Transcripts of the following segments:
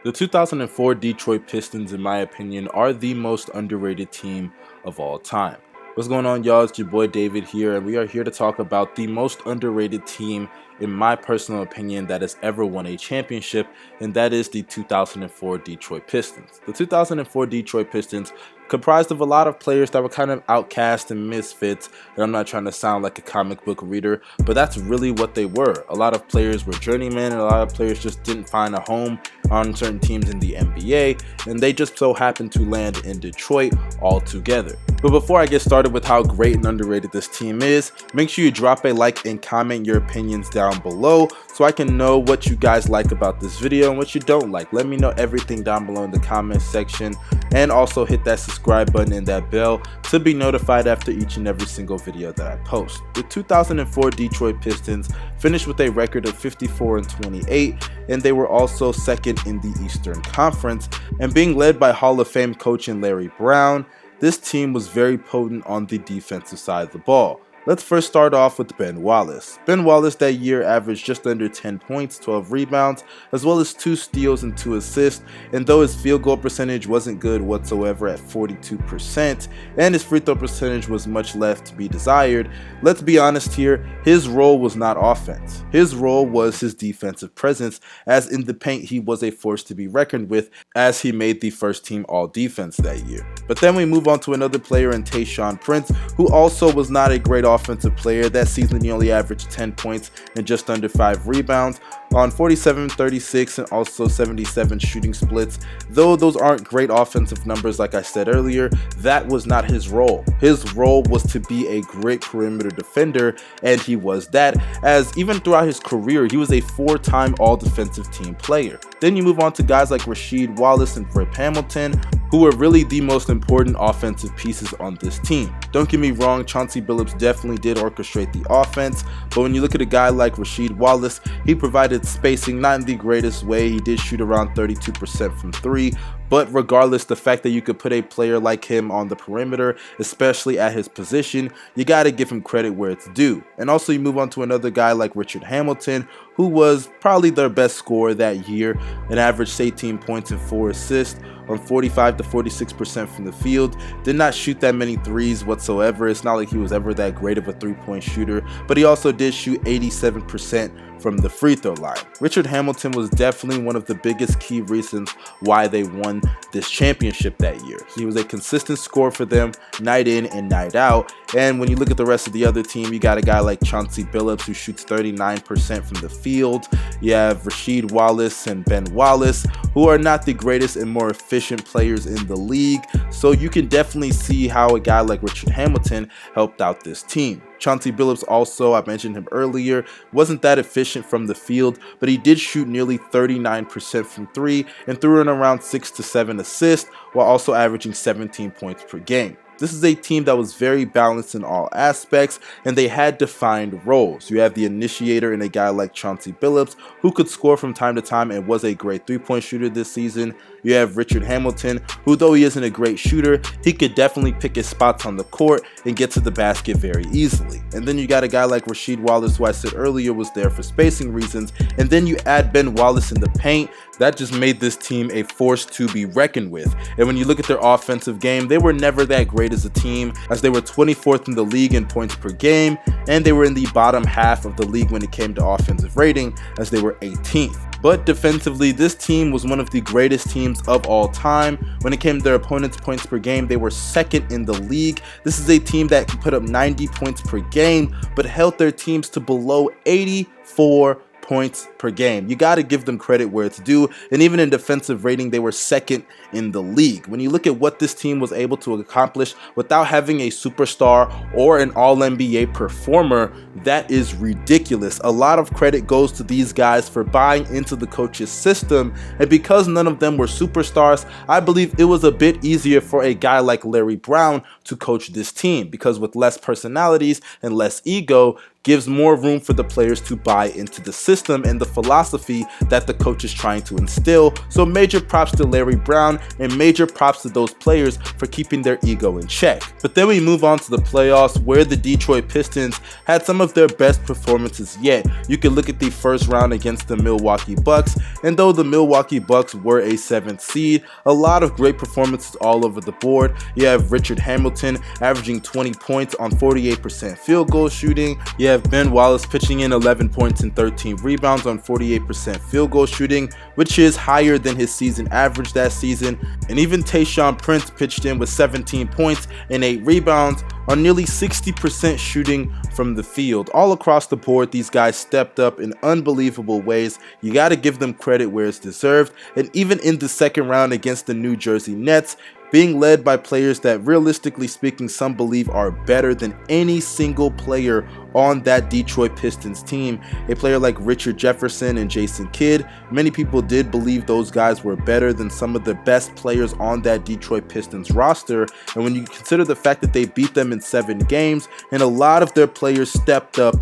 The 2004 Detroit Pistons, in my opinion, are the most underrated team of all time. What's going on, y'all? It's your boy David here, and we are here to talk about the most underrated team, in my personal opinion, that has ever won a championship, and that is the 2004 Detroit Pistons. The 2004 Detroit Pistons comprised of a lot of players that were kind of outcast and misfits, and I'm not trying to sound like a comic book reader, but that's really what they were. A lot of players were journeymen, and a lot of players just didn't find a home on certain teams in the NBA, and they just so happened to land in Detroit altogether. But before I get started with how great and underrated this team is, make sure you drop a like and comment your opinions down below so I can know what you guys like about this video and what you don't like. Let me know everything down below in the comment section, and also hit that subscribe button and that bell to be notified after each and every single video that I post. The 2004 Detroit Pistons finished with a record of 54-28, and they were also second in the Eastern Conference, and being led by Hall of Fame coach Larry Brown, this team was very potent on the defensive side of the ball. Let's first start off with Ben Wallace. Ben Wallace that year averaged just under 10 points, 12 rebounds, as well as 2 steals and 2 assists, and though his field goal percentage wasn't good whatsoever at 42%, and his free throw percentage was much left to be desired, let's be honest here, his role was not offense. His role was his defensive presence, as in the paint he was a force to be reckoned with, as he made the first team all defense that year. But then we move on to another player in Tayshaun Prince, who also was not a great offensive player. That season he only averaged 10 points and just under 5 rebounds on 47, 36, and also 77 shooting splits. Though those aren't great offensive numbers, like I said earlier, that was not his role. His role was to be a great perimeter defender, and he was that, as even throughout his career, he was a 4-time all-defensive team player. Then you move on to guys like Rasheed Wallace and Rip Hamilton, who were really the most important offensive pieces on this team. Don't get me wrong, Chauncey Billups definitely did orchestrate the offense, but when you look at a guy like Rasheed Wallace, he provided spacing, not in the greatest way. He did shoot around 32% from 3, but regardless, the fact that you could put a player like him on the perimeter, especially at his position, you got to give him credit where it's due. And also you move on to another guy like Richard Hamilton, who was probably their best scorer that year, and averaged 18 points and 4 assists on 45 to 46% from the field. Did not shoot that many threes whatsoever. It's not like he was ever that great of a three-point shooter, but he also did shoot 87% from the free throw line. Richard Hamilton was definitely one of the biggest key reasons why they won this championship that year. He was a consistent scorer for them night in and night out, and when you look at the rest of the other team, you got a guy like Chauncey Billups who shoots 39% from the field. You have Rasheed Wallace and Ben Wallace, who are not the greatest and more efficient players in the league, so you can definitely see how a guy like Richard Hamilton helped out this team. Chauncey Billups also, I mentioned him earlier, wasn't that efficient from the field, but he did shoot nearly 39% from 3 and threw in around 6 to 7 assists while also averaging 17 points per game. This is a team that was very balanced in all aspects, and they had defined roles. You have the initiator in a guy like Chauncey Billups, who could score from time to time and was a great three-point shooter this season. You have Richard Hamilton, who though he isn't a great shooter, he could definitely pick his spots on the court and get to the basket very easily. And then you got a guy like Rasheed Wallace, who I said earlier was there for spacing reasons, and then you add Ben Wallace in the paint. That just made this team a force to be reckoned with. And when you look at their offensive game, they were never that great as a team, as they were 24th in the league in points per game, and they were in the bottom half of the league when it came to offensive rating, as they were 18th. But defensively, this team was one of the greatest teams of all time. When it came to their opponents' points per game, they were second in the league. This is a team that could put up 90 points per game, but held their teams to below 84 points per game. You got to give them credit where it's due, and even in defensive rating, they were second in the league. When you look at what this team was able to accomplish without having a superstar or an all-NBA performer, that is ridiculous. A lot of credit goes to these guys for buying into the coach's system, and because none of them were superstars, I believe it was a bit easier for a guy like Larry Brown to coach this team, because with less personalities and less ego, gives more room for the players to buy into the system and the philosophy that the coach is trying to instill. So major props to Larry Brown and major props to those players for keeping their ego in check. But then we move on to the playoffs, where the Detroit Pistons had some of their best performances yet. You can look at the first round against the Milwaukee Bucks, and though the Milwaukee Bucks were a 7th seed, a lot of great performances all over the board. You have Richard Hamilton averaging 20 points on 48% field goal shooting. You have Ben Wallace pitching in 11 points and 13 rebounds on 48% field goal shooting, which is higher than his season average that season. And even Tayshaun Prince pitched in with 17 points and 8 rebounds on nearly 60% shooting from the field. All across the board, these guys stepped up in unbelievable ways. You got to give them credit where it's deserved. And even in the second round against the New Jersey Nets, being led by players that, realistically speaking, some believe are better than any single player on that Detroit Pistons team. A player like Richard Jefferson and Jason Kidd, many people did believe those guys were better than some of the best players on that Detroit Pistons roster. And when you consider the fact that they beat them in 7 games and a lot of their players stepped up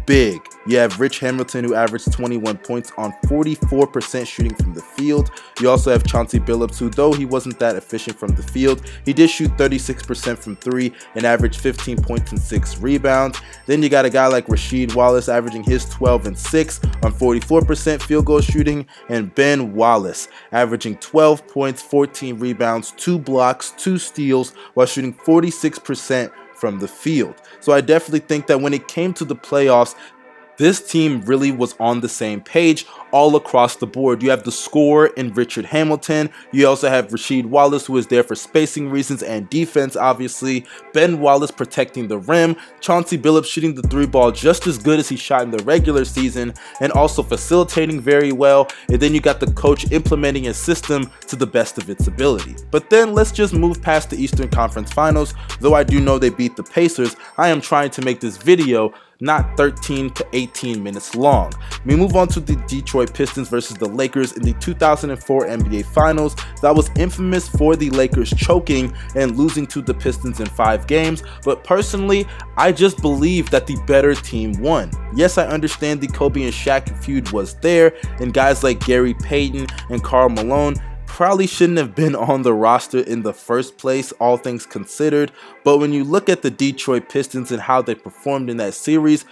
big. You have Rich Hamilton, who averaged 21 points on 44% shooting from the field. You also have Chauncey Billups, who, though he wasn't that efficient from the field, he did shoot 36% from 3 and averaged 15 points and 6 rebounds. Then you got a guy like Rasheed Wallace averaging his 12 and 6 on 44% field goal shooting, and Ben Wallace averaging 12 points, 14 rebounds, 2 blocks, 2 steals while shooting 46% from the field. So I definitely think that when it came to the playoffs, this team really was on the same page all across the board. You have the scorer in Richard Hamilton. You also have Rasheed Wallace, who is there for spacing reasons and defense, obviously. Ben Wallace protecting the rim. Chauncey Billups shooting the 3-ball just as good as he shot in the regular season and also facilitating very well. And then you got the coach implementing his system to the best of its ability. But then let's just move past the Eastern Conference Finals. Though I do know they beat the Pacers, I am trying to make this video not 13 to 18 minutes long. We move on to the Detroit Pistons versus the Lakers in the 2004 NBA Finals. That was infamous for the Lakers choking and losing to the Pistons in 5 games, but personally, I just believe that the better team won. Yes, I understand the Kobe and Shaq feud was there, and guys like Gary Payton and Karl Malone probably shouldn't have been on the roster in the first place, all things considered. But when you look at the Detroit Pistons and how they performed in that series,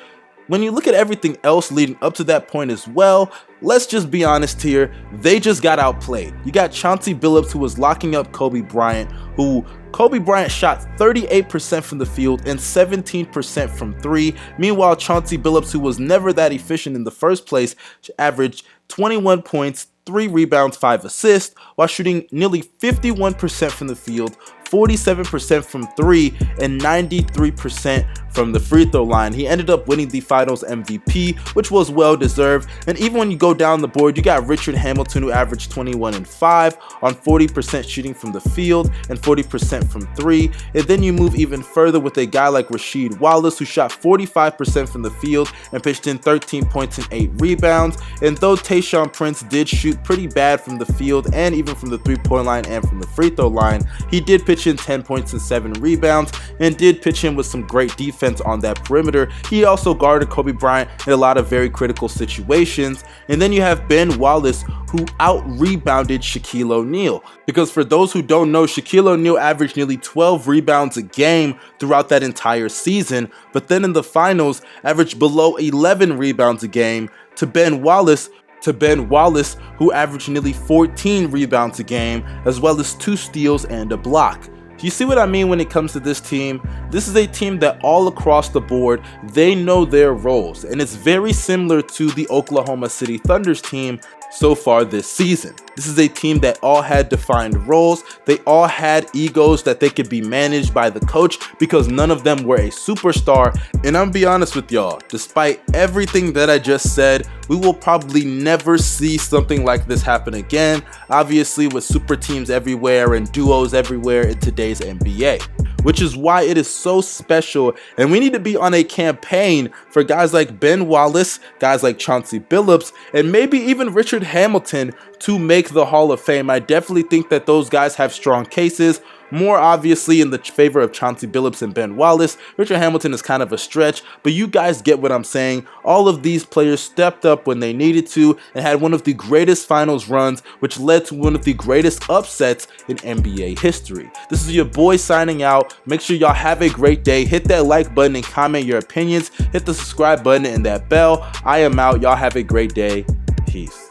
when you look at everything else leading up to that point as well, let's just be honest here, they just got outplayed. You got Chauncey Billups, who was locking up Kobe Bryant, who Kobe Bryant shot 38% from the field and 17% from 3. Meanwhile, Chauncey Billups, who was never that efficient in the first place, averaged 21 points, 3 rebounds, 5 assists, while shooting nearly 51% from the field, 47% from 3, and 93% from the free throw line. He ended up winning the Finals MVP, which was well deserved. And even when you go down the board, you got Richard Hamilton, who averaged 21 and 5 on 40% shooting from the field and 40% from 3. And then you move even further with a guy like Rasheed Wallace, who shot 45% from the field and pitched in 13 points and 8 rebounds. And though Tayshaun Prince did shoot pretty bad from the field and even from the 3-point line and from the free throw line, he did pitch in 10 points and 7 rebounds and did pitch in with some great defense on that perimeter. He also guarded Kobe Bryant in a lot of very critical situations. And then you have Ben Wallace, who out-rebounded Shaquille O'Neal. Because for those who don't know, Shaquille O'Neal averaged nearly 12 rebounds a game throughout that entire season, but then in the finals averaged below 11 rebounds a game to Ben Wallace, who averaged nearly 14 rebounds a game, as well as 2 steals and a block. Do you see what I mean when it comes to this team? This is a team that all across the board, they know their roles, and it's very similar to the Oklahoma City Thunder's team so far this season. This is a team that all had defined roles. They all had egos that they could be managed by the coach because none of them were a superstar. And I'm gonna be honest with y'all, despite everything that I just said, we will probably never see something like this happen again. Obviously, with super teams everywhere and duos everywhere in today's NBA. Which is why it is so special, and we need to be on a campaign for guys like Ben Wallace, guys like Chauncey Billups, and maybe even Richard Hamilton to make the Hall of Fame. I definitely think that those guys have strong cases. more obviously in the favor of Chauncey Billups and Ben Wallace. Richard Hamilton is kind of a stretch, but you guys get what I'm saying. All of these players stepped up when they needed to and had one of the greatest finals runs, which led to one of the greatest upsets in NBA history. This is your boy signing out. Make sure y'all have a great day. Hit that like button and comment your opinions. Hit the subscribe button and that bell. I am out. Y'all have a great day. Peace.